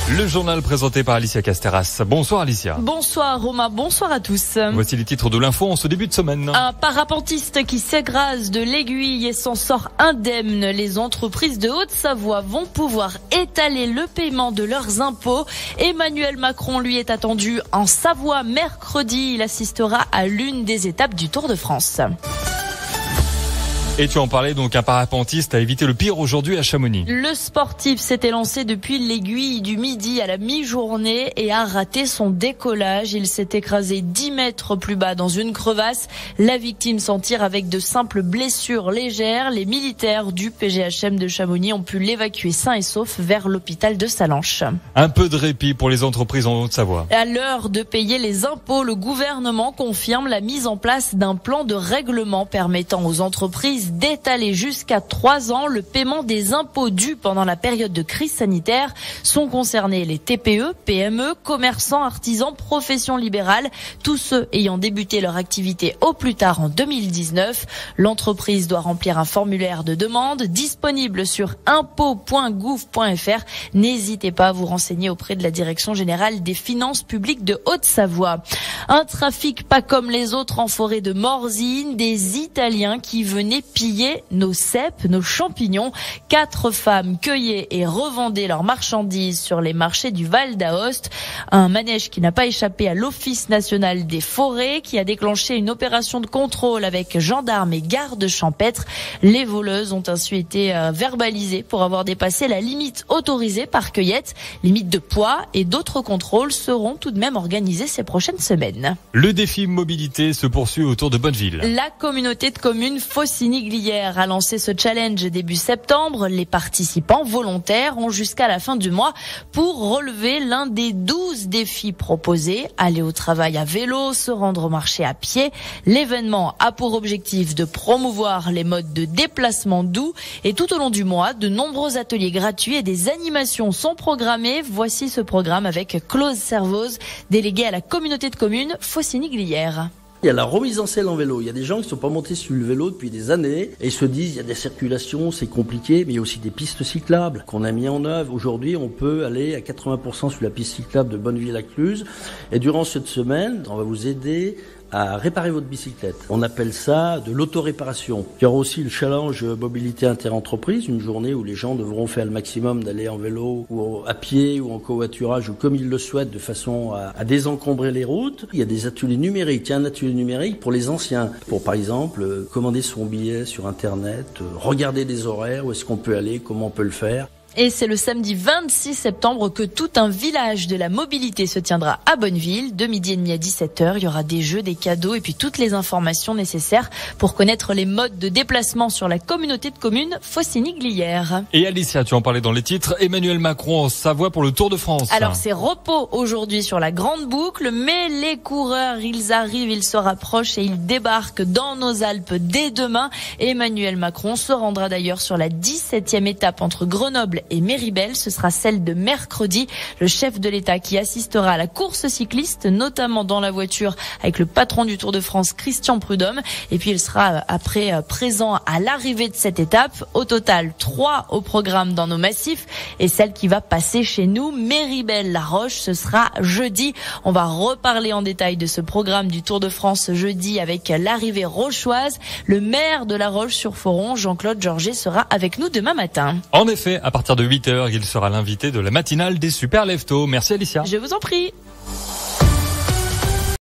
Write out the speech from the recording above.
Le journal présenté par Alicia Casteras. Bonsoir Alicia. Bonsoir Romain, bonsoir à tous. Voici les titres de l'info en ce début de semaine. Un parapentiste qui s'écrase de l'aiguille et s'en sort indemne. Les entreprises de Haute-Savoie vont pouvoir étaler le paiement de leurs impôts. Emmanuel Macron, lui, est attendu en Savoie mercredi. Il assistera à l'une des étapes du Tour de France. Et tu en parlais, donc un parapentiste a évité le pire aujourd'hui à Chamonix. Le sportif s'était lancé depuis l'aiguille du Midi à la mi-journée et a raté son décollage. Il s'est écrasé 10 mètres plus bas dans une crevasse. La victime s'en tire avec de simples blessures légères. Les militaires du PGHM de Chamonix ont pu l'évacuer sain et sauf vers l'hôpital de Sallanches. Un peu de répit pour les entreprises en Haute-Savoie. À l'heure de payer les impôts, le gouvernement confirme la mise en place d'un plan de règlement permettant aux entreprises d'étaler jusqu'à 3 ans le paiement des impôts dus pendant la période de crise sanitaire. Sont concernés les TPE, PME, commerçants, artisans, professions libérales, tous ceux ayant débuté leur activité au plus tard en 2019. L'entreprise doit remplir un formulaire de demande disponible sur impôts.gouv.fr. N'hésitez pas à vous renseigner auprès de la Direction générale des finances publiques de Haute-Savoie. Un trafic pas comme les autres en forêt de Morzine, des Italiens qui venaient piller nos cèpes, nos champignons. 4 femmes cueillaient et revendaient leurs marchandises sur les marchés du Val d'Aoste. Un manège qui n'a pas échappé à l'Office national des forêts, qui a déclenché une opération de contrôle avec gendarmes et gardes champêtres. Les voleuses ont ainsi été verbalisées pour avoir dépassé la limite autorisée par cueillette. Limite de poids et d'autres contrôles seront tout de même organisés ces prochaines semaines. Le défi mobilité se poursuit autour de Bonneville. La communauté de communes Faucigny-Glières a lancé ce challenge début septembre. Les participants volontaires ont jusqu'à la fin du mois pour relever l'un des 12 défis proposés. Aller au travail à vélo, se rendre au marché à pied. L'événement a pour objectif de promouvoir les modes de déplacement doux. Et tout au long du mois, de nombreux ateliers gratuits et des animations sont programmés. Voici ce programme avec Claude Servoz, délégué à la communauté de communes Faucigny-Glières. Il y a la remise en selle en vélo. Il y a des gens qui ne sont pas montés sur le vélo depuis des années et ils se disent il y a des circulations, c'est compliqué, mais il y a aussi des pistes cyclables qu'on a mis en œuvre. Aujourd'hui, on peut aller à 80% sur la piste cyclable de Bonneville-à-Cluse. Et durant cette semaine, on va vous aider à réparer votre bicyclette. On appelle ça de l'autoréparation. Il y aura aussi le challenge mobilité interentreprise, une journée où les gens devront faire le maximum d'aller en vélo ou à pied ou en covoiturage ou comme ils le souhaitent de façon à désencombrer les routes. Il y a des ateliers numériques. Il y a un atelier numérique pour les anciens. Pour par exemple commander son billet sur Internet, regarder des horaires, où est-ce qu'on peut aller, comment on peut le faire. Et c'est le samedi 26 septembre que tout un village de la mobilité se tiendra à Bonneville. De midi et demi à 17h, il y aura des jeux, des cadeaux et puis toutes les informations nécessaires pour connaître les modes de déplacement sur la communauté de communes Faucigny-Glières. Et Alicia, tu en parlais dans les titres, Emmanuel Macron en Savoie pour le Tour de France. Alors c'est repos aujourd'hui sur la grande boucle, mais les coureurs, ils arrivent, ils se rapprochent et ils débarquent dans nos Alpes dès demain. Emmanuel Macron se rendra d'ailleurs sur la 17e étape entre Grenoble et Méribel, ce sera celle de mercredi. Le chef de l'État qui assistera à la course cycliste, notamment dans la voiture avec le patron du Tour de France, Christian Prudhomme. Et puis il sera après présent à l'arrivée de cette étape. Au total, 3 au programme dans nos massifs. Et celle qui va passer chez nous, Méribel-La Roche, ce sera jeudi. On va reparler en détail de ce programme du Tour de France jeudi avec l'arrivée rochoise. Le maire de La Roche-sur-Foron, Jean-Claude Georget, sera avec nous demain matin. En effet, à partir de 8h, il sera l'invité de la matinale des Super Leftos. Merci Alicia. Je vous en prie.